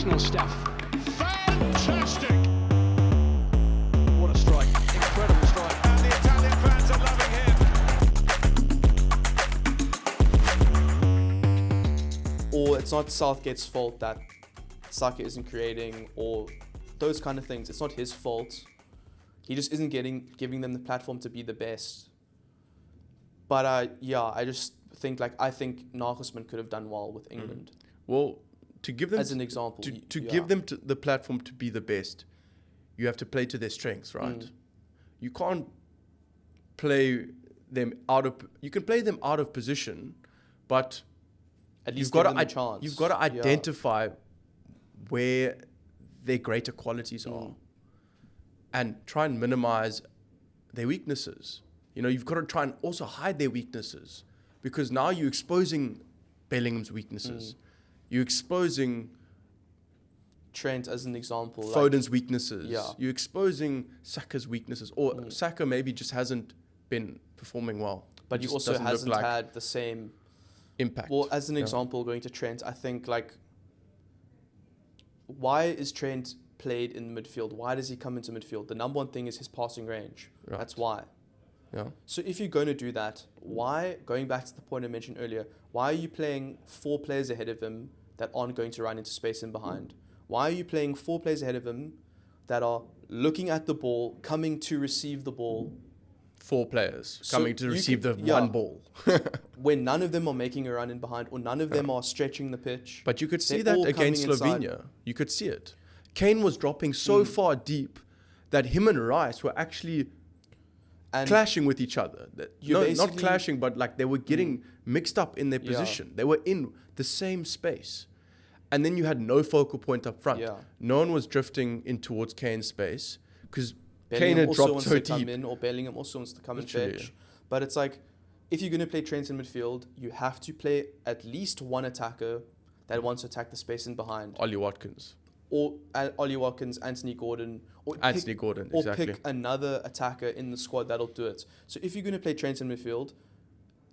sensational stuff. Fantastic! What a strike. Incredible strike. And the Italian fans are loving him. Or it's not Southgate's fault that Saka isn't creating, or those kind of things. It's not his fault. He just isn't giving them the platform to be the best. But I just think I think Nagelsmann could have done well with England. Well, to give them as an example, to give them the platform to be the best, you have to play to their strengths, right? You can't play them out of. You can play them out of position, but at least give them a chance. You've got to identify where their greater qualities are, and try and minimize their weaknesses. You've got to try and also hide their weaknesses, because now you're exposing Bellingham's weaknesses. You're exposing Trent as an example. Foden's weaknesses. Yeah. You're exposing Saka's weaknesses. Or Saka maybe just hasn't been performing well. But he also hasn't had the same impact. Well, as an example, going to Trent, I think why is Trent played in midfield? Why does he come into midfield? The number one thing is his passing range. Right. That's why. Yeah. So if you're going to do that, why, going back to the point I mentioned earlier, why are you playing 4 players ahead of him that aren't going to run into space in behind? Why are you playing 4 players ahead of him that are looking at the ball, coming to receive the ball? 4 players coming to receive the one ball. When none of them are making a run in behind, or none of them are stretching the pitch. But you could see that against Slovenia. You could see it. Kane was dropping so far deep that him and Rice were actually clashing with each other. Not clashing, but they were getting mixed up in their position. They were in the same space. And then you had no focal point up front. Yeah. No one was drifting in towards Kane's space because Kane had dropped so deep. Come in, or Bellingham also wants to come and fetch. But it's if you're going to play Trent in midfield, you have to play at least one attacker that wants to attack the space in behind. Ollie Watkins. Or Ollie Watkins, Anthony Gordon. Or pick another attacker in the squad that'll do it. So if you're going to play Trent in midfield,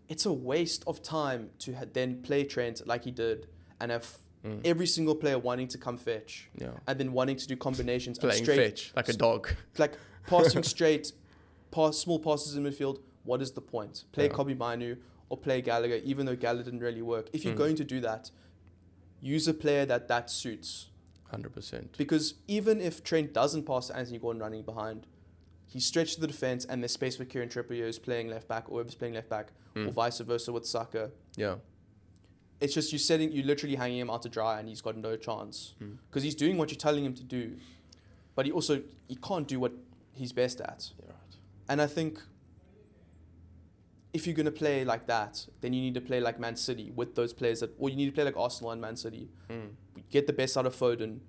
it's a waste of time to then play Trent like he did and have every single player wanting to come fetch. Yeah. And then wanting to do combinations. Playing fetch like a dog. Passing straight, small passes in midfield. What is the point? Play Kobe Mainu or play Gallagher, even though Gallagher didn't really work. If you're going to do that, use a player that suits. 100%. Because even if Trent doesn't pass to Anthony Gordon running behind, he's stretched the defense and there's space for Kieran Trippier who's playing left back, or whoever's playing left back, or vice versa with Saka. Yeah. It's just you're literally hanging him out to dry and he's got no chance. Because he's doing what you're telling him to do. But he can't do what he's best at. Yeah, right. And I think if you're going to play like that, then you need to play like Man City with those players or you need to play like Arsenal and Man City. Get the best out of Foden,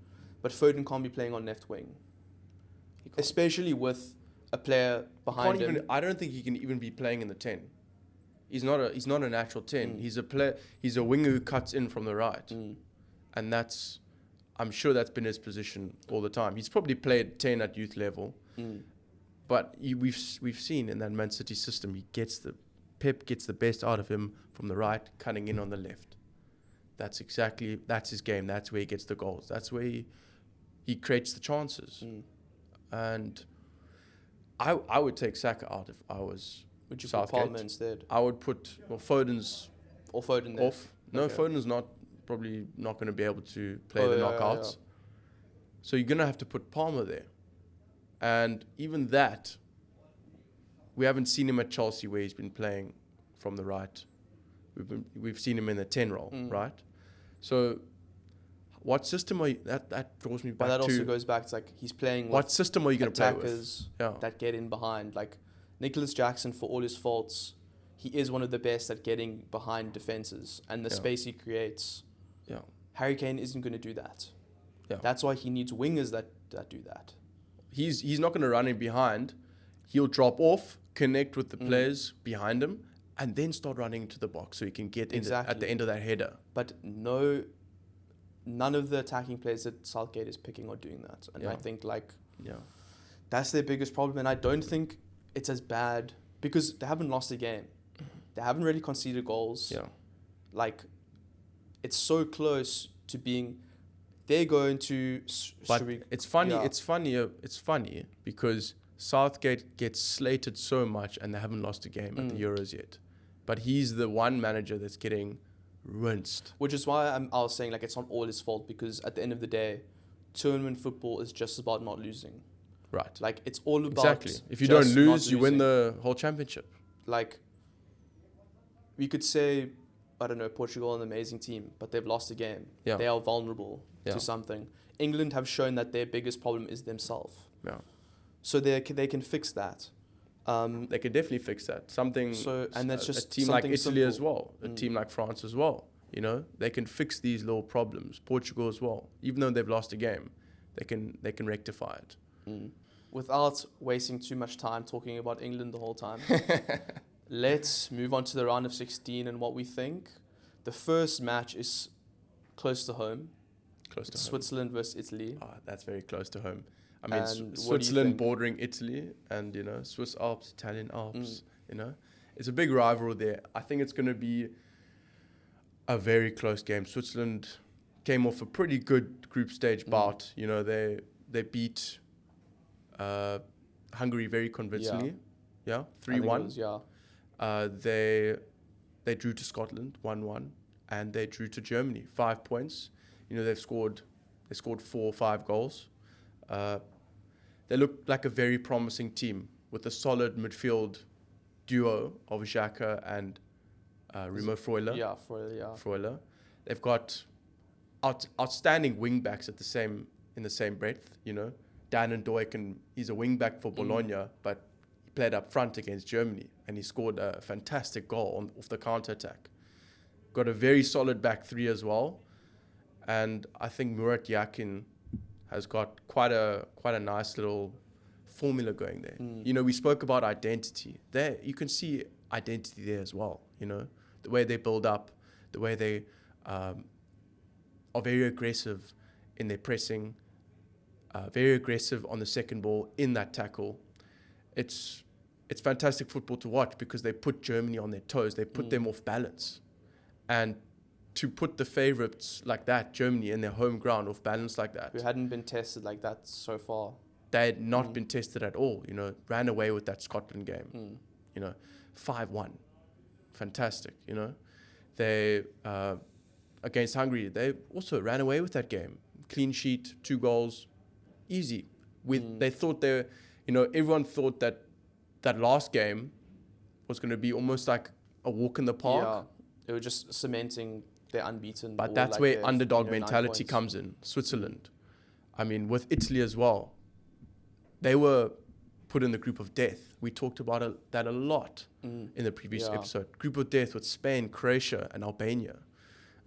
but Foden can't be playing on left wing. Especially with a player behind him. I don't think he can even be playing in the 10. He's not a natural 10. He's a player. He's a winger who cuts in from the right, and I'm sure that's been his position all the time. He's probably played 10 at youth level, but we've seen in that Man City system, Pep gets the best out of him from the right, cutting in on the left. That's his game. That's where he gets the goals. That's where he creates the chances. And I would take Saka out if I was Would you Southgate. put Palmer instead? I would put Foden's or Foden there? off. No, Okay. Foden's probably not going to be able to play the knockouts. So you're going to have to put Palmer there. And even that, we haven't seen him at Chelsea where he's been playing from the right. We've seen him in the 10 role, right? So what system are you... That draws me back to... But that also goes back to he's playing with what system are you going to play with? attackers that get in behind. Nicholas Jackson, for all his faults, he is one of the best at getting behind defenses and the space he creates. Yeah. Harry Kane isn't going to do that. Yeah. That's why he needs wingers that do that. He's not going to run in behind. He'll drop off, connect with the players behind him, and then start running into the box so he can get at the end of that header. But none of the attacking players that Southgate is picking are doing that. And I think that's their biggest problem. And I don't think it's as bad because they haven't lost a game. They haven't really conceded goals. Yeah. It's so close to being they're going to. But it's funny. yeah. It's funny because Southgate gets slated so much and they haven't lost a game at the Euros yet. But he's the one manager that's getting rinsed. Which is why I was saying like it's not all his fault, because at the end of the day, tournament football is just about not losing. Right. Like it's all about Exactly. If you don't just not lose, you win losing. the whole championship. Like we could say, I don't know, Portugal an amazing team, but they've lost a game. Yeah. They are vulnerable Yeah. to something. England have shown that their biggest problem is themselves. Yeah. So they can fix that. They could definitely fix that. Something. So- and that's a just team like something Italy as simple. well, a team like France as well. You know, they can fix these little problems. Portugal as well, even though they've lost a game, they can rectify it. Without wasting too much time talking about England the whole time, let's move on to the round of 16 and what we think. The first match is close to home. Close to It's home. Switzerland versus Italy. That's very close to home. I mean, And what do you Switzerland think? bordering Italy, and you know, Swiss Alps, Italian Alps. You know, it's a big rivalry there. I think it's going to be a very close game. Switzerland came off a pretty good group stage bout. You know, they beat Hungary very convincingly. Yeah, I think it 3-1. was, yeah. They drew to Scotland 1-1, and they drew to Germany 5 points. You know, they scored 4 or 5 goals. They look like a very promising team with a solid midfield duo of Xhaka and Remo Freuler. Yeah, yeah. Freuler. They've got outstanding wing backs in the same breath. You know, Dan and Doik, he's a wing back for Bologna, but he played up front against Germany and he scored a fantastic goal off the counter attack. Got a very solid back three as well, and I think Murat Yakin has got quite a nice little formula going there. You know, we spoke about identity. There, you can see identity there as well. You know, the way they build up, the way they are very aggressive in their pressing, very aggressive on the second ball in that tackle. It's fantastic football to watch because they put Germany on their toes. They put them off balance. And to put the favourites like that, Germany, in their home ground off balance like that, Who hadn't been tested like that so far. they had not been tested at all. You know, ran away with that Scotland game. You know, 5-1, fantastic. You know, they against Hungary, they also ran away with that game. Clean sheet, 2 goals, easy. They thought everyone thought that last game was going to be almost like a walk in the park. Yeah, they were just cementing their unbeaten. But or that's like where their, underdog 9 mentality points. comes in. Switzerland. I mean, with Italy as well, they were put in the group of death. We talked about that a lot in the previous episode. Group of death with Spain, Croatia, and Albania.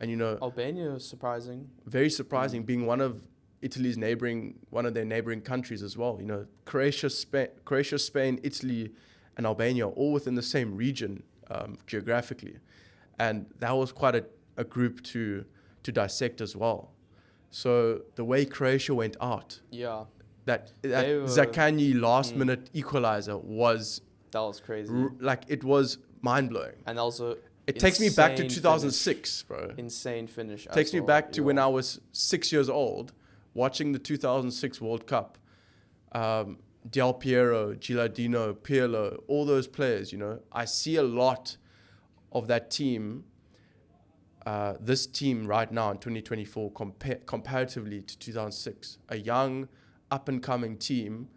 And, you know, Albania was surprising. very surprising, being one of Italy's one of their neighboring countries as well. You know, Croatia, Spain, Italy, and Albania are all within the same region geographically. And that was quite a group to dissect as well. So the way Croatia went out, Yeah, that They were- Zakanyi last minute equalizer was that was crazy. it was mind blowing. And also, It takes me back to insane 2006, bro. Insane finish. Takes me as well, back to when yeah. I was 6 years old, watching the 2006 World Cup. Del Piero, Gilardino, Pirlo, all those players, you know. I see a lot of that team, this team right now in 2024, comparatively to 2006. A young, up-and-coming team,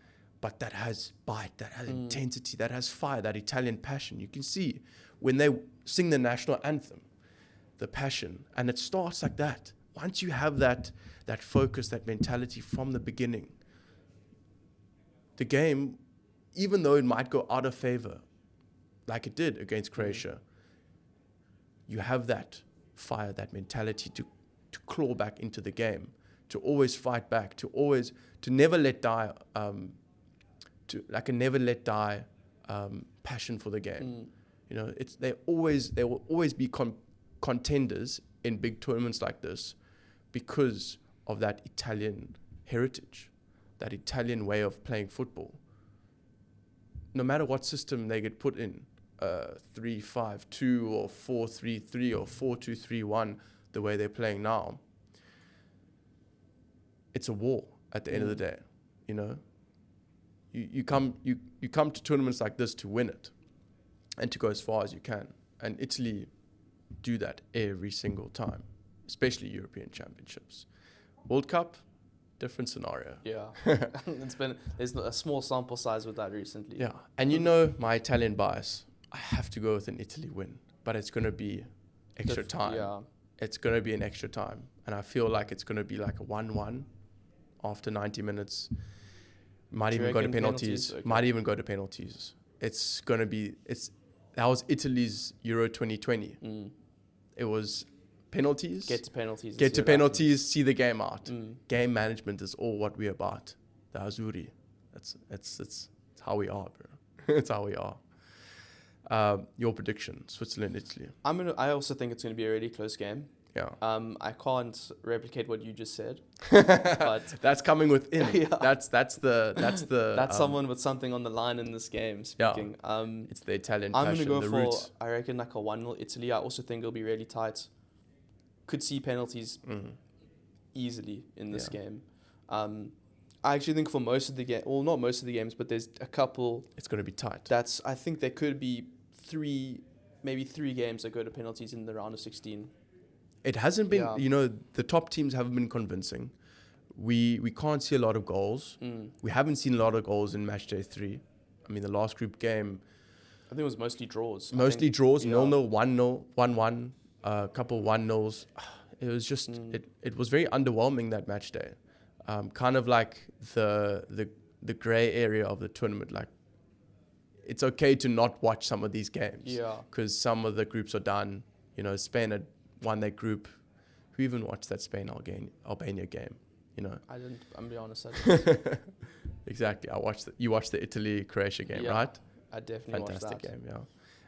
but that has bite, that has intensity, that has fire, that Italian passion. You can see when they sing the national anthem, the passion, and it starts like that. Once you have that focus, that mentality from the beginning, the game, even though it might go out of favor, like it did against Croatia, you have that fire, that mentality to claw back into the game, to always fight back, to never let die, passion for the game. You know, they will always be contenders in big tournaments like this because of that Italian heritage, that Italian way of playing football. No matter what system they get put in, 3-5-2 or 4-3-3 or 4-2-3-1, the way they're playing now, it's a war at the end of the day. You know, you come to tournaments like this to win it, and to go as far as you can. And Italy do that every single time, especially European Championships. World Cup, different scenario. Yeah. There's a small sample size with that recently. Yeah, and you know my Italian bias. I have to go with an Italy win, but it's going to be extra time. Yeah. It's going to be an extra time, and I feel like it's going to be like a 1-1 after 90 minutes. Might Do you even go to reckon penalties. Okay. Might even go to penalties. It's going to be. That was Italy's Euro 2020. It was penalties. Get to penalties. Get to penalties. See the game out. Game management is all what we're about. The Azzurri. That's how we are, bro. It's how we are. Your prediction: Switzerland, Italy. I also think it's going to be a really close game. Yeah. I can't replicate what you just said, but that's coming within. Yeah. That's someone with something on the line in this game. Speaking. Yeah. It's the Italian I'm passion, going to the go for, roots. I reckon, like a 1-0 Italy. I also think it'll be really tight. Could see penalties easily in this game. I actually think for most of the game, well, not most of the games, but there's a couple. It's going to be tight. I think there could be maybe three games that go to penalties in the round of 16. It hasn't been, the top teams haven't been convincing. We can't see a lot of goals. We haven't seen a lot of goals in match day 3. I mean, the last group game, I think it was mostly draws. Mostly draws, 0-0, 1-0, 1-1, a couple 1-0s. It was just, it was very underwhelming that match day. Kind of like the grey area of the tournament. Like, it's okay to not watch some of these games. Yeah. Because some of the groups are done. You know, Spain had won that group. Who even watched that Spain-Albania game? You know. I didn't. I'm be honest. I didn't. Exactly. You watched the Italy-Croatia game, right? I definitely watched that. Fantastic game, yeah.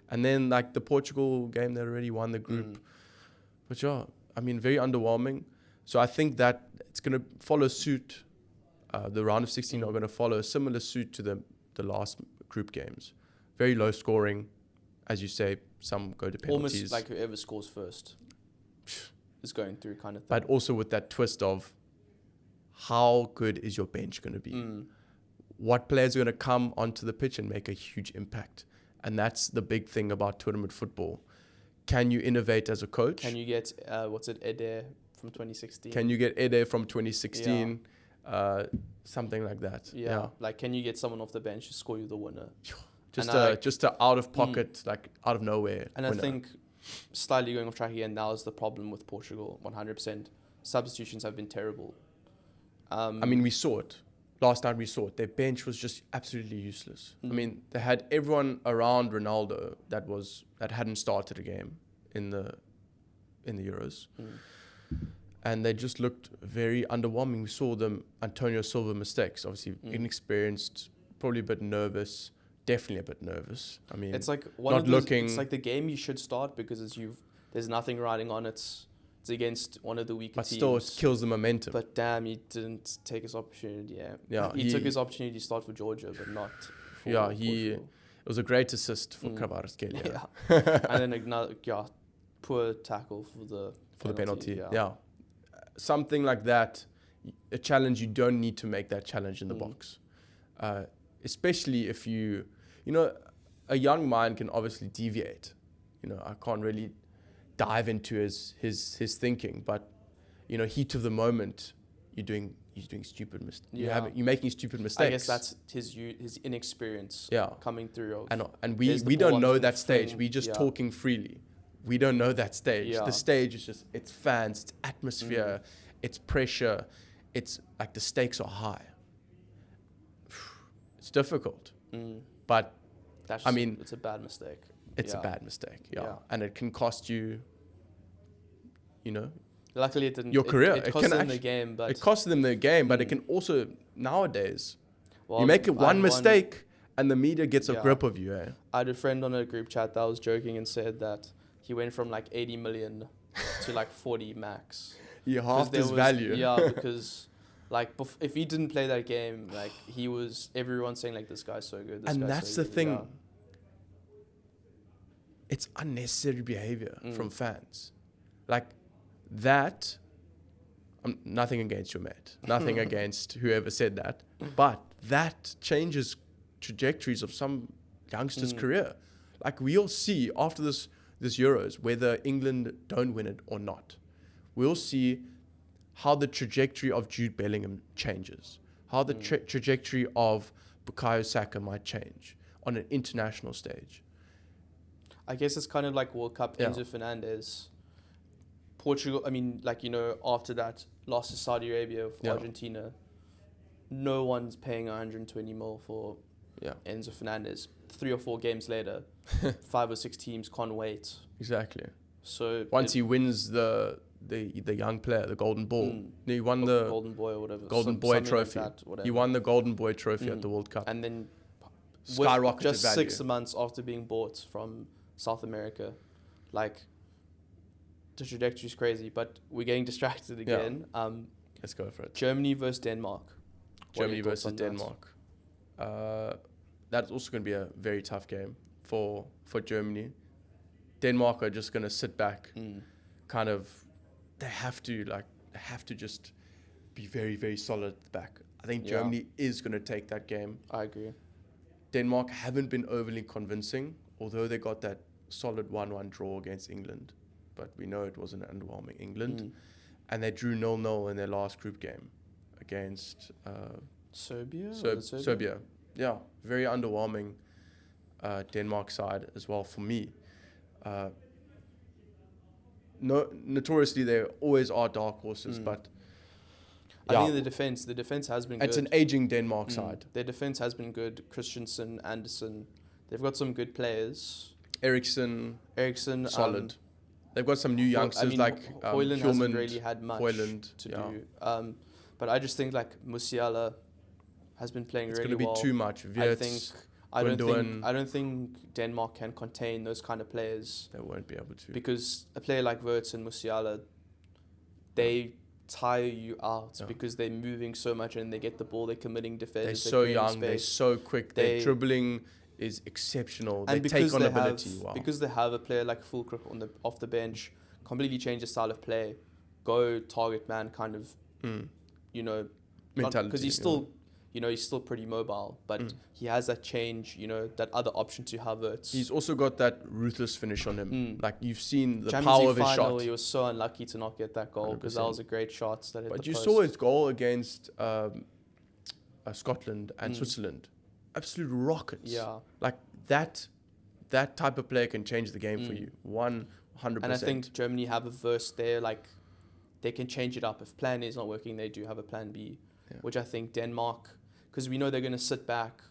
And then like the Portugal game, they already won the group. But yeah, I mean, very underwhelming. So I think that it's going to follow suit. The round of 16 are going to follow a similar suit to the last group games. Very low scoring, as you say. Some go to penalties. Almost like whoever scores first is going through kind of thing. But also with that twist of how good is your bench going to be? What players are going to come onto the pitch and make a huge impact? And that's the big thing about tournament football. Can you innovate as a coach? Can you get, Eder from 2016? Can you get Eder from 2016? Something like that. Yeah. Like, can you get someone off the bench to score you the winner? Just a out of pocket, like out of nowhere. And winner. I think, slightly going off track again, now is the problem with Portugal, 100%. Substitutions have been terrible. I mean, we saw it. Last night we saw it. Their bench was just absolutely useless. I mean, they had everyone around Ronaldo that hadn't started a game in the Euros. And they just looked very underwhelming. We saw them, Antonio Silva mistakes, obviously inexperienced, probably a bit nervous. Definitely a bit nervous. I mean, it's like it's like the game you should start because there's nothing riding on it. It's against one of the weaker teams. But still, it kills the momentum. But damn, he didn't take his opportunity. Yeah, he took his opportunity to start for Georgia, but not. For Portugal. It was a great assist for Kvaratskhelia. Yeah, and then another poor tackle for the penalty. Yeah, something like that. A challenge, you don't need to make that challenge in the box, especially if a young mind can obviously deviate. I can't really dive into his thinking, but heat of the moment, you're doing stupid mistakes. You're making stupid mistakes. I guess that's his inexperience coming through. And we don't know that stage. We're just talking freely. We don't know that stage. Yeah. The stage is just, it's fans, it's atmosphere, it's pressure. It's like the stakes are high. It's difficult. But it's a bad mistake. It's a bad mistake, and it can cost you, Luckily, it didn't. Your career. It cost them the game, but it cost them the game. But it can also nowadays, well, you make one mistake, and the media gets a grip of you. I had a friend on a group chat that was joking and said that he went from like 80 million to like 40 max. He halved his value. Yeah, because like if he didn't play that game, like everyone saying like this guy's so good. And that's the thing. Yeah. It's unnecessary behavior from fans. Like that, Nothing against your mate, nothing against whoever said that, but that changes trajectories of some youngsters' career. Like we'll see after this Euros whether England don't win it or not. We'll see how the trajectory of Jude Bellingham changes, how the trajectory of Bukayo Saka might change on an international stage. I guess it's kind of like World Cup. Enzo Fernandez, Portugal. I mean, like, you know, after that loss to Saudi Arabia for Argentina, no one's paying 120 mil for Enzo Fernandez. 3 or 4 games later, 5 or 6 teams can't wait. Exactly. So once he wins the young player, the Golden Ball, he won the Golden Boy or whatever. Golden Boy trophy. Like that, he won the Golden Boy trophy at the World Cup, and then skyrocketed just value. 6 months after being bought from South America, like the trajectory is crazy. But we're getting distracted again. Let's go for it. Germany versus Denmark. Germany versus Denmark. That's also going to be a very tough game for Germany. Denmark are just going to sit back, kind of. They have to just be very, very solid at the back. I think Germany is going to take that game. I agree. Denmark haven't been overly convincing, although they got that solid 1-1 draw against England. But we know it was an underwhelming England. And they drew 0-0 in their last group game against Serbia? Serbia. Yeah, very underwhelming Denmark side as well for me. Notoriously, there always are dark horses, but I think the defense has been good. It's an aging Denmark side. Their defense has been good. Christensen, Anderson, they've got some good players. Eriksen, solid. They've got some new youngsters like Højlund hasn't really had much to do. But I just think like Musiala has been playing really well. It's going to be too much. Wirtz, I don't think Denmark can contain those kind of players. They won't be able to. Because a player like Wirtz and Musiala, they tire you out because they're moving so much and they get the ball, they're committing defense. They're so young, they're so quick, their dribbling is exceptional. They take on ability. Because they have a player like Fulkrug off the bench, completely change the style of play, go target man kind of, mentality. Because he's still, he's still pretty mobile, but he has that change, that other option to Havertz. He's also got that ruthless finish on him. Like you've seen the power of his shot. He was so unlucky to not get that goal because that was a great shot that hit the post. But you saw his goal against Scotland and Switzerland. Absolute rockets. Yeah. Like that type of player can change the game for you. 100%. And I think Germany have a verse there, like they can change it up. If plan A is not working, they do have a plan B, which I think Denmark, because we know they're going to sit back,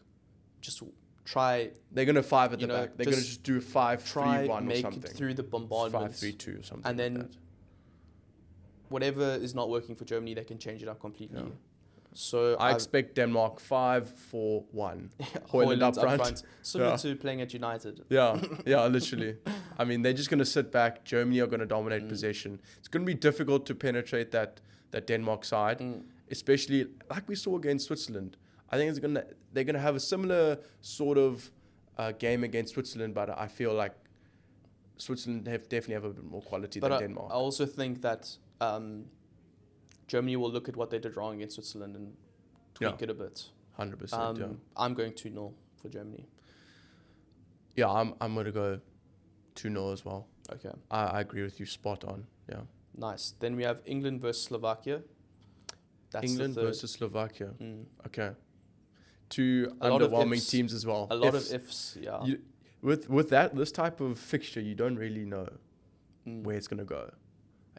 just try. They're going to 5 at the back. They're going to just do 5-3-1 or something. Make it through the bombardment. 5-3-2 or something. And then like that. Whatever is not working for Germany, they can change it up completely. Yeah. So I expect Denmark 5-4-1. Højlund up front. Similar to playing at United. Yeah, literally. I mean, they're just going to sit back. Germany are going to dominate possession. It's going to be difficult to penetrate that Denmark side, especially like we saw against Switzerland. I think they're going to have a similar sort of game against Switzerland, but I feel like Switzerland definitely have a bit more quality than Denmark. I also think that Germany will look at what they did wrong against Switzerland and tweak it a bit. 100%. I'm going 2-0 for Germany. Yeah, I'm going to go 2-0 as well. Okay. I agree with you. Spot on. Yeah. Nice. Then we have England versus Slovakia. That's England versus Slovakia. Okay. 2 underwhelming teams as well. A lot of ifs, yeah. With this type of fixture, you don't really know where it's going to go.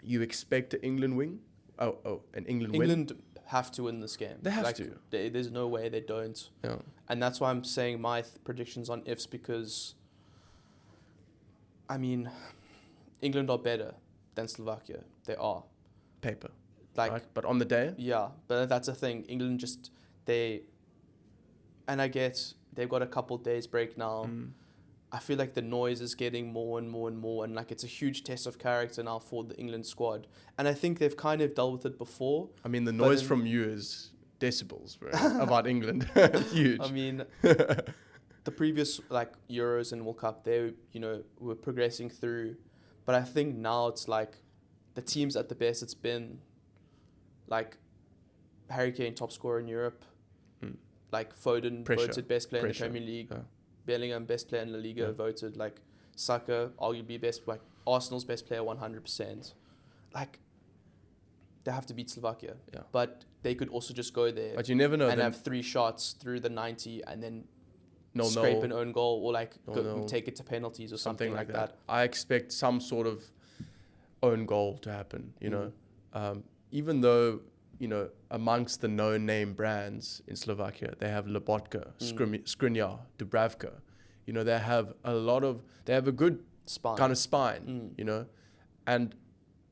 You expect an England win? An England win? England have to win this game. They have to. There's no way they don't. Yeah. And that's why I'm saying my predictions on ifs, because, I mean, England are better than Slovakia. They are. Paper. Right? But on the day? Yeah, but that's the thing. England and I get they've got a couple days break now. I feel like the noise is getting more and more and more, and like it's a huge test of character now for the England squad. And I think they've kind of dealt with it before. I mean, the noise from you is decibels, bro, about England. Huge. I mean, the previous like Euros and World Cup, they were progressing through, but I think now it's like the teams at the best it's been like Harry Kane, top scorer in Europe, like Foden Pressure. voted best player Pressure. in the Premier League, Yeah. Bellingham best player in La Liga voted, like Saka arguably best, like Arsenal's best player 100%. Like they have to beat Slovakia, Yeah. but they could also just go there But you never know. and Then have 3 shots through the 90 and then no, scrape an own goal or like No. take it to penalties or something like that. I expect some sort of own goal to happen. You know, even though amongst the no-name brands in Slovakia, they have Lobotka, Skriniar, Dubravka. They have a good Spine. kind of spine. And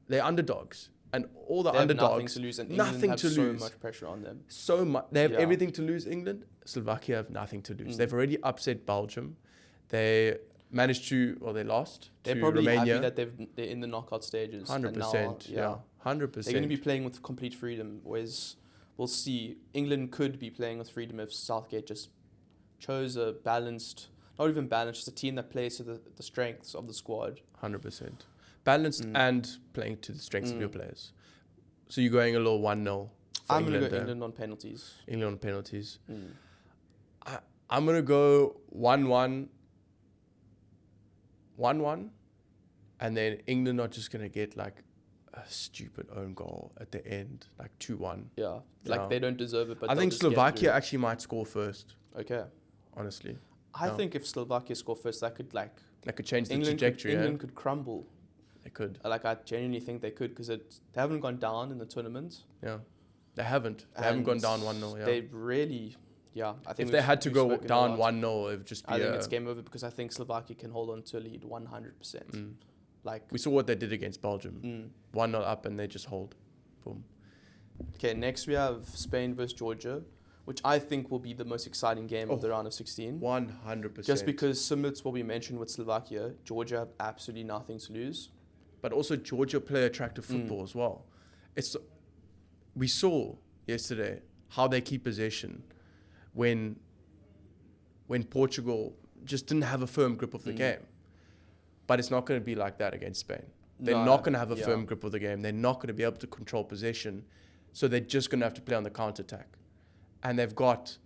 they're underdogs. And all the They have underdogs, nothing to lose, and England have to so lose. much pressure on them. So much. They have Yeah. everything to lose. England, Slovakia have nothing to lose. They've already upset Belgium. They managed to, or they lost They're to probably Romania. happy that they're in the knockout stages. 100%. Yeah, 100%. They're going to be playing with complete freedom. Whereas we'll see, England could be playing with freedom if Southgate just chose a balanced, not even balanced, just a team that plays to the strengths of the squad. 100%. Balanced and playing to the strengths of your players. So you're going a little 1-0 for I'm going to England go there. England on penalties. England on penalties. I'm going to go 1-1. 1-1. And then England are just going to get like a stupid own goal at the end, like 2-1. Yeah. Like they don't deserve it, but I they'll think just get Slovakia through. actually might score first, Okay. honestly. I think if Slovakia score first, that could like That could change the England trajectory. England could crumble. They could. Like I genuinely think they could because they haven't gone down in the tournament. Yeah. They haven't. They haven't gone down 1-0. Yeah. They really, I think If they had to we've go spoken a down lot. 1-0, it would just be I think it's game over because I think Slovakia can hold on to a lead 100%. Like We saw what they did against Belgium. 1-0 up and they just hold. Boom. okay, next we have Spain versus Georgia, which I think will be the most exciting game of the round of 16. 100%. Just because similar to what we mentioned with Slovakia, Georgia have absolutely nothing to lose. But also Georgia play attractive football as well. We saw yesterday how they keep possession when Portugal just didn't have a firm grip of the game. But it's not going to be like that against Spain. They're not going to have a firm grip of the game. They're not going to be able to control possession. So they're just going to have to play on the counter-attack. And they've got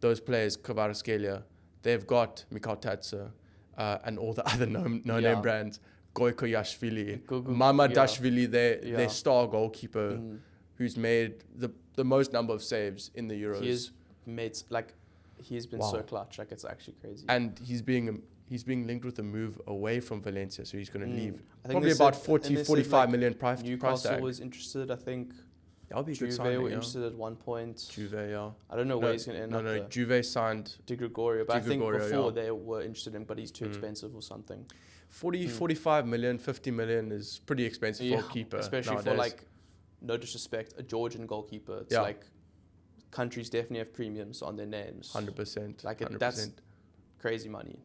those players, Kvaratskhelia, they've got Mikhail Tatsa, and all the other no-name brands, Gojko Yashvili, Mamadashvili, their star goalkeeper, who's made the most number of saves in the Euros. He's been so clutch. Like it's actually crazy. And he's being linked with a move away from Valencia, so he's going to leave. I think Probably they about said- 40, and they said, 45 million price Newcastle tag. was interested. I think That'll be a good Juve signing. were Yeah. interested at one point. Juve, yeah. I don't know where he's going to end up. No, Juve signed De Gregorio, but I think Gregorio, before yeah. they were interested in, but he's too expensive or something. 45 million, 50 million is pretty expensive for a keeper. Especially nowadays. for like, no disrespect, a Georgian goalkeeper. It's Yeah. like countries definitely have premiums on their names. 100%. Like 100%. that's crazy money.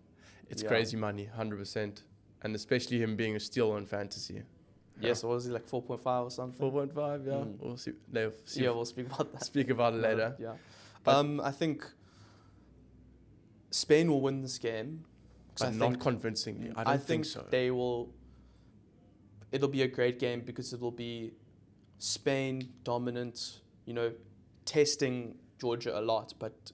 It's Yeah. crazy money, 100%. And especially him being a steal on fantasy. Yes, what was he like 4.5 or something? 4.5, yeah. We'll see. We'll speak about that. Speak about it later. Yeah. But- I think Spain will win this game. 'cause But I not think, convincingly. I I don't think think so. they will. It'll be a great game because it will be Spain dominant, testing Georgia a lot, but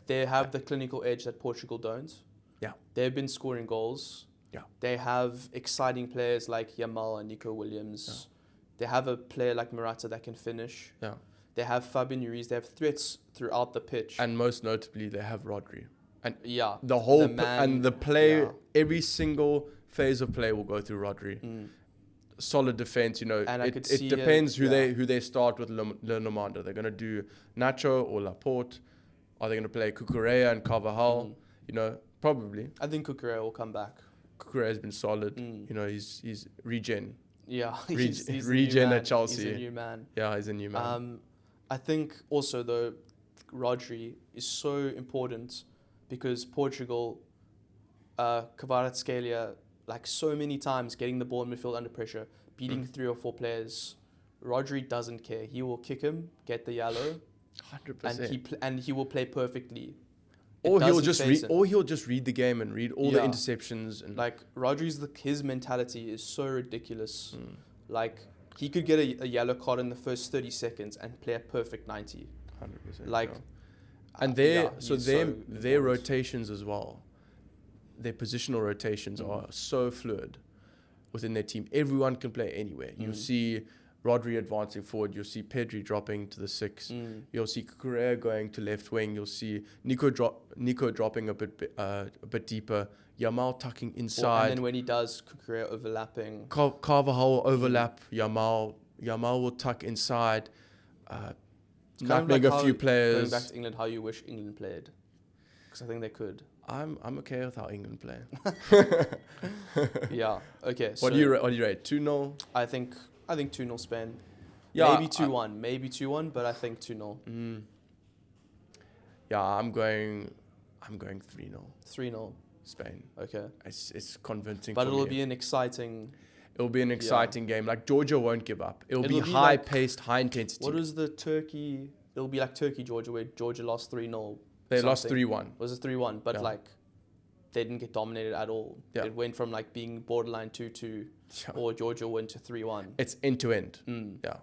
they have the clinical edge that Portugal don't. Yeah. They've been scoring goals. Yeah. They have exciting players like Yamal and Nico Williams. Yeah. They have a player like Morata that can finish. Yeah. They have Fabian Ruiz. They have threats throughout the pitch. And most notably, they have Rodri. And yeah, the whole man- and the play, yeah. every single phase of play will go through Rodri. Solid defense, And I could it see depends him, who they start with Lenormand. They're going to do Nacho or Laporte. Are they going to play Cucurella and Carvajal? Probably. I think Cucurella will come back. Cucurella has been solid. He's regen. Yeah, Regen the new at man. Chelsea. He's a new man. Yeah, he's a new man. I think also though, Rodri is so important because Portugal, Kvaratskhelia, like so many times getting the ball in midfield under pressure, beating 3 or 4 players. Rodri doesn't care. He will kick him, get the yellow, 100%. and he will play perfectly. Or It he'll doesn't just phase him. he'll just read the game and read all the Yeah. interceptions and Like Rodri's his mentality is so ridiculous. Like He could get a yellow card in the first 30 seconds and play a perfect 90. 100%. Like, and yeah, their important. rotations as well, their positional rotations are so fluid within their team. Everyone can play anywhere. You'll see Rodri advancing forward. You'll see Pedri dropping to the 6. You'll see Correa going to left wing. You'll see Nico dropping a bit deeper. Yamal tucking inside. And then when he does, Correa overlapping. Carvajal will overlap. Yamal will tuck inside. Nutmeg a few players. Going back to England, how you wish England played, because I think they could. I'm okay with how England play. Yeah. Okay. What do you rate? 2-0. I think 2-0 Spain. Yeah. Maybe 2-1. Maybe 2-1, but I think 2-0. Yeah, I'm going 3-0. 3-0 Spain. Okay. It's convincing. But for it'll me. be an exciting. It'll be an exciting game. Like Georgia won't give up. It'll be be high like- paced, high intensity. What was the Turkey? It'll be like Turkey Georgia, where Georgia lost 3-0. They lost 3-1. Was it 3-1? But Yeah. like, they didn't get dominated at all. Yeah. It went from like being borderline 2-2, or Georgia went to 3-1. It's end to end. Yeah.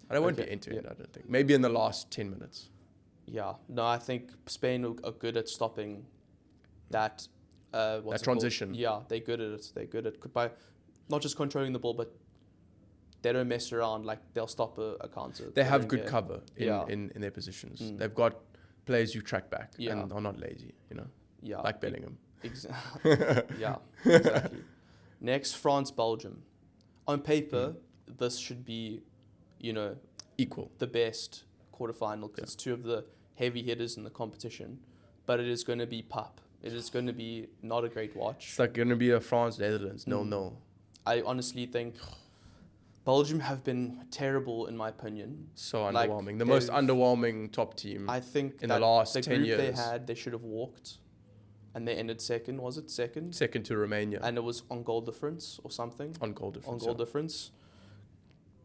And it won't be Okay, end to end, yeah. I don't think. Maybe in the last 10 minutes. Yeah. No, I think Spain are good at stopping that. What's it called? transition. Yeah, they're good at it. They're good at by not just controlling the ball, but they don't mess around. Like they'll stop a counter. They have don't good care. cover Yeah. in their positions. They've got players who track back Yeah. and are not lazy, Yeah. like Bellingham. Yeah, exactly. Next, France, Belgium. On paper, this should be, Equal. the best quarterfinal because it's two of the heavy hitters in the competition. But it is going to be pup. It is going to be not a great watch. It's like going to be a France-Netherlands, 0-0. I honestly think Belgium have been terrible in my opinion. So Like, underwhelming. The most they've- underwhelming top team. I think In the that last the 10 group they years. had, they should have walked, and they ended second. Was it second? Second to Romania And it was on goal difference or something. on goal difference. On goal difference.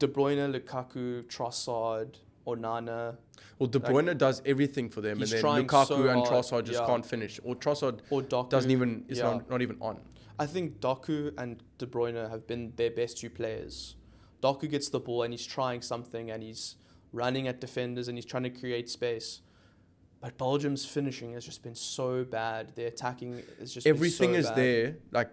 De Bruyne, Lukaku, Trossard, Onana. Well, De Bruyne does everything for them, and He's then trying Lukaku so and hard, Trossard just yeah. can't finish. Or Trossard Or Doku. doesn't even, is Yeah. not even on. I think Doku and De Bruyne have been their best two players. Doku gets the ball and he's trying something and he's running at defenders and he's trying to create space. But Belgium's finishing has just been so bad. Their attacking is just Everything been is so bad. there, like,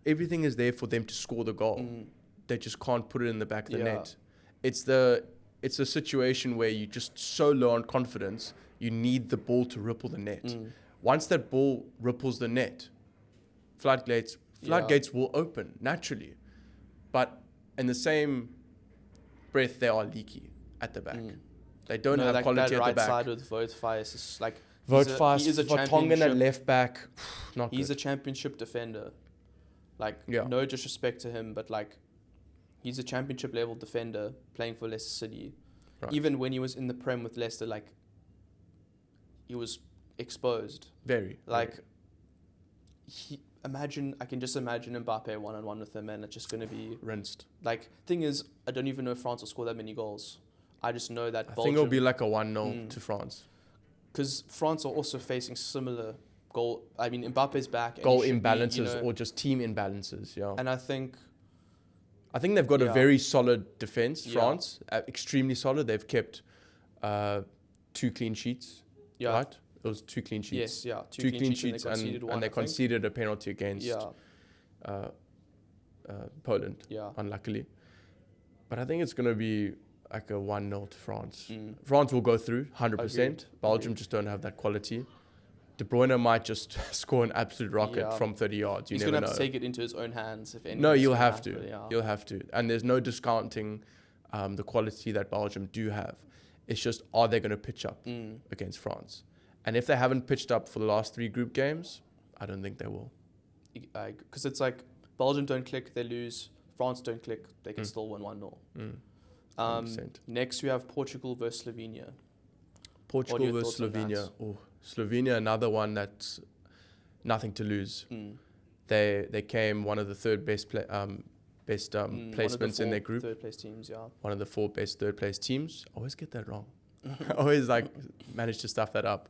everything is there for them to score the goal. They just can't put it in the back of the Yeah. net. It's a situation where you're just so low on confidence, you need the ball to ripple the net. Once that ball ripples the net, floodgates will open naturally. But in the same breath, they are leaky at the back. They don't have quality that at right the back. side with Vote Fias is like Vote he is fast, a Vertonghen at championship. left back, not He's a good. championship defender. Like Yeah. no disrespect to him, but like he's a championship level defender playing for Leicester City. Right. Even when he was in the Prem with Leicester, like he was exposed. Very. Like I can just imagine Mbappe 1-on-1 with him, and it's just going to be rinsed. like. Thing is, I don't even know if France will score that many goals. I just know that I think it'll be like a 1-0 Mm. to France. because France are also facing similar goal. I mean, Mbappe's back. and Goal he should be, imbalances or just team imbalances, yeah. and I think they've got a Yeah. very solid defense, Yeah. France. Extremely solid. They've kept 2 clean sheets, yeah, right? It was 2 clean sheets. yes, yeah, Two clean sheets and they conceded one. and they I think. conceded a penalty against Yeah, Poland, yeah. unluckily. But I think it's going to be like a 1-0 to France. Mm. France will go through, 100%. Agreed. Belgium just don't have that quality. De Bruyne might just score an absolute rocket Yeah. from 30 yards. You He's never going to know. have to take it into his own hands if anything. No, you'll have to. Yeah. You'll have to. And there's no discounting the quality that Belgium do have. It's just, are they going to pitch up against France? And if they haven't pitched up for the last 3 group games, I don't think they will. Because it's like Belgium don't click, they lose. France don't click, they can still win 1-0. 100%. Next, we have Portugal versus Slovenia. Portugal your versus thoughts on Slovenia. that? Oh, Slovenia, another one that's nothing to lose. Mm. They came one of the third best One of the placements in their 4 group. third place teams, yeah. One of the 4 best third place teams. I always get that wrong. I always manage to stuff that up.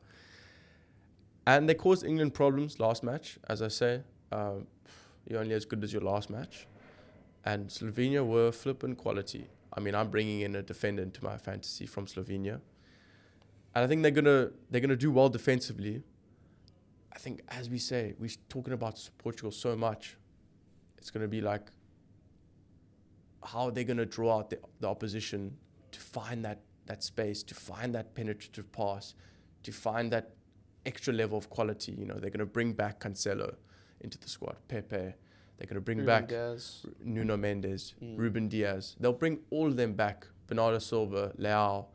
And they caused England problems last match, as I say. You're only as good as your last match. And Slovenia were flippin' quality. I mean, I'm bringing in a defender into my fantasy from Slovenia. And I think they're gonna do well defensively. I think, as we say, we're talking about Portugal so much. It's going to be like, how are they going to draw out the opposition to find that space, to find that penetrative pass, to find that extra level of quality. You know, they're going to bring back Cancelo into the squad, Pepe. They're going to bring back Nuno Mendes, Ruben Diaz. They'll bring all of them back. Bernardo Silva, Leao,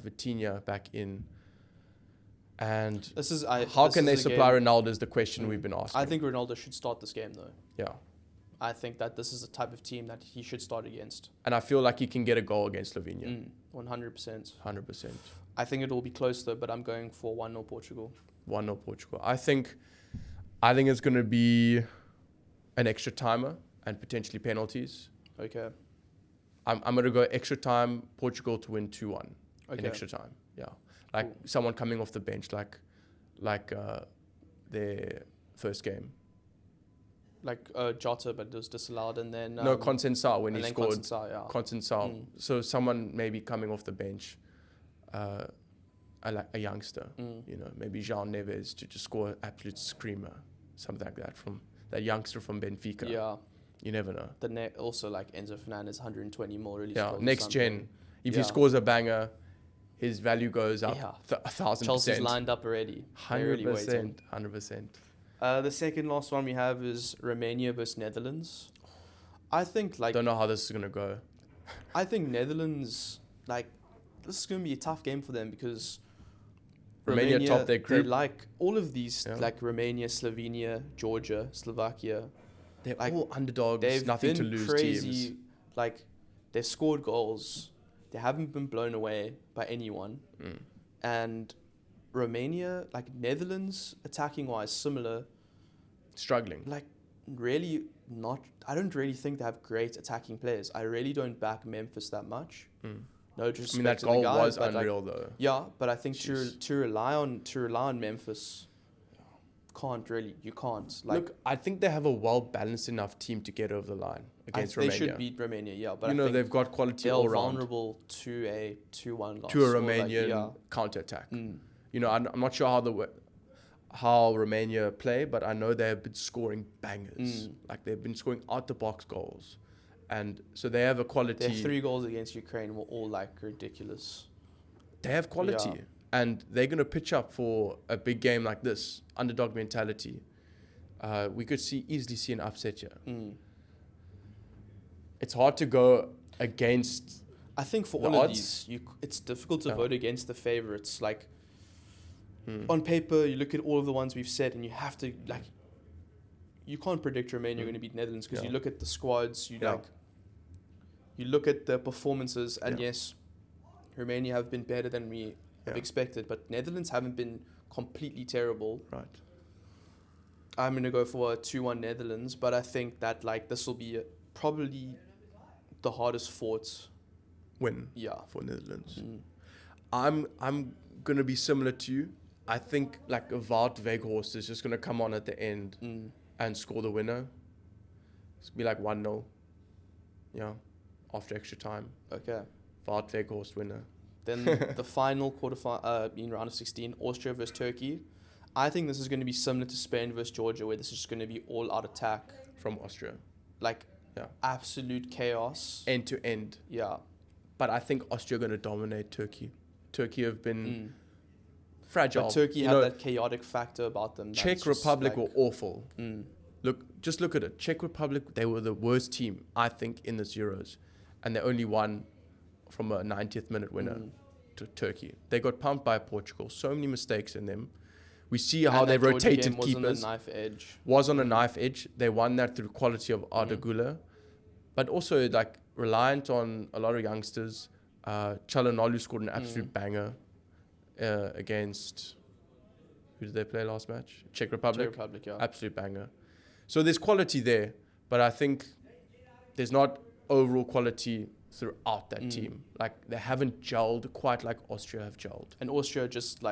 Vitinha back in. And how can they supply Ronaldo is the question we've been asking. I think Ronaldo should start this game, though. Yeah. I think that this is the type of team that he should start against. And I feel like he can get a goal against Slovenia. 100%. 100%. I think it will be close, though, but I'm going for 1-0 Portugal. 1-0 Portugal. I think it's going to be an extra timer and potentially penalties. Okay. I'm going to go extra time, Portugal to win 2-1 in extra time. Yeah. Like someone coming off the bench, like their first game. Like Jota, but it was disallowed, and then no, Consensao when he scored. Consensao. So someone maybe coming off the bench, like a youngster, you know, maybe Jean Neves to just score an absolute screamer, something like that from that youngster from Benfica. Yeah, you never know. Also like Enzo Fernandez, 120 more. Really. Yeah, next gen. If he scores a banger, his value goes up 1,000%. Chelsea's lined up already. 100%. 100%. The second last one we have is Romania versus Netherlands. I think don't know how this is gonna go. I think Netherlands this is gonna be a tough game for them because Romania top their group. Like all of these like Romania, Slovenia, Georgia, Slovakia. They're all underdogs. They've nothing to lose crazy, teams. Like they've scored goals. They haven't been blown away by anyone. And Romania, Netherlands, attacking-wise, similar. Struggling. Really not... I don't really think they have great attacking players. I really don't back Memphis that much. No disrespect that goal to the guy, was unreal, though. Yeah, but I think to rely on Memphis, you can't. Look, I think they have a well-balanced enough team to get over the line against Romania. They should beat Romania, yeah. But they've got quality all around. They're vulnerable to a 2-1 loss. To a Romanian counter-attack. You know, I'm not sure how Romania play, but I know they have been scoring bangers. They've been scoring out-the-box goals. And so they have a quality... Their 3 goals against Ukraine were all, ridiculous. They have quality. Yeah. And they're going to pitch up for a big game like this. Underdog mentality. We could easily see an upset here. It's hard to go against... I think for all of these, it's difficult to vote against the favourites. On paper, you look at all of the ones we've said, and you have to you can't predict Romania are going to beat Netherlands because you look at the squads, you look at the performances, and yes, Romania have been better than we have expected, but Netherlands haven't been completely terrible. Right. I'm going to go for a 2-1 Netherlands, but I think that this will be probably the hardest fought win for Netherlands. I'm going to be similar to you. I think a Wout Weghorst is just going to come on at the end and score the winner. It's going to be 1-0. Yeah, after extra time. Okay. Wout Weghorst winner. Then the final in round of 16, Austria versus Turkey. I think this is going to be similar to Spain versus Georgia, where this is just going to be all out attack. From Austria. Absolute chaos. End to end. Yeah. But I think Austria are going to dominate Turkey. Turkey have been fragile. But Turkey had that chaotic factor about them. Czech Republic were awful. Just look at it. Czech Republic, they were the worst team, I think, in this Euros. And they only won from a 90th minute winner to Turkey. They got pumped by Portugal. So many mistakes in them. We see how they rotated keepers. Was on a knife edge. They won that through quality of Arda Güler. But also, reliant on a lot of youngsters. Çalhanoğlu scored an absolute banger against... Who did they play last match? Czech Republic? Czech Republic, yeah. Absolute banger. So there's quality there, but I think there's not overall quality throughout that team. They haven't gelled quite like Austria have gelled. And Austria just,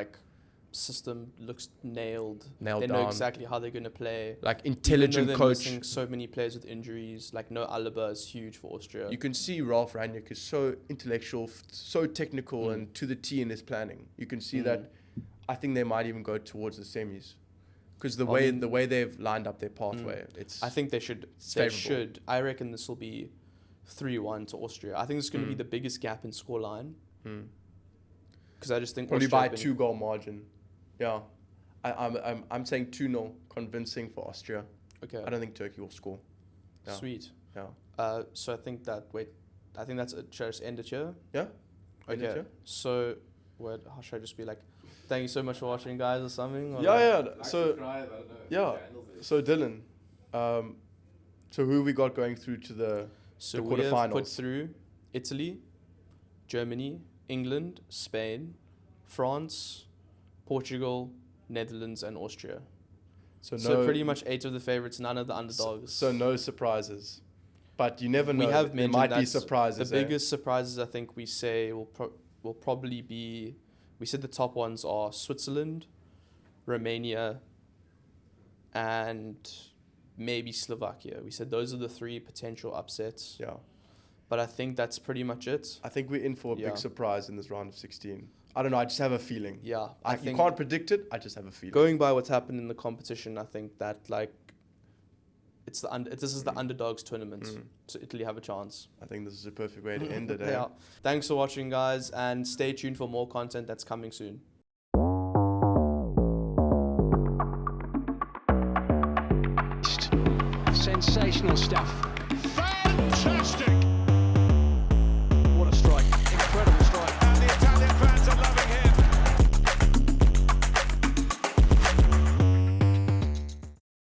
system looks nailed. Nailed They know down. exactly how they're going to play. Like Even though intelligent they're coach. missing so many players with injuries. Like no Alaba is huge for Austria. You can see Ralph Rangnick is so intellectual, so technical, and to the T in his planning. You can see that. I think they might even go towards the semis, because the way they've lined up their pathway, it's. I think they should. They should. I reckon this will be 3-1 to Austria. I think it's going to be the biggest gap in scoreline. Because I just think probably Austria by 2-goal margin. Yeah, I'm saying 2-0 convincing for Austria. Okay. I don't think Turkey will score. Yeah. Sweet. Yeah. So I think that's it. Should I just end it here? Yeah. End it Okay. here? So, how should I just be like? Thank you so much for watching, guys, or something. Or Yeah. like- So yeah. So Dylan, so who we got going through to the So the we have put quarterfinals? through Italy, Germany, England, Spain, France, Portugal, Netherlands, and Austria. So pretty much 8 of the favorites, none of the underdogs. So no surprises, but you never know. we have there mentioned might be that's surprises. The biggest surprises I think we say will probably be. We said the top ones are Switzerland, Romania, and maybe Slovakia. We said those are the 3 potential upsets. Yeah. But I think that's pretty much it. I think we're in for a Yeah. big surprise in this round of 16. I don't know. I just have a feeling. Yeah, I you can't predict it. I just have a feeling. Going by what's happened in the competition, I think that like this is the underdogs tournament, so Italy have a chance. I think this is a perfect way to end it. Yeah. Thanks for watching, guys, and stay tuned for more content that's coming soon. Sensational stuff. Fantastic.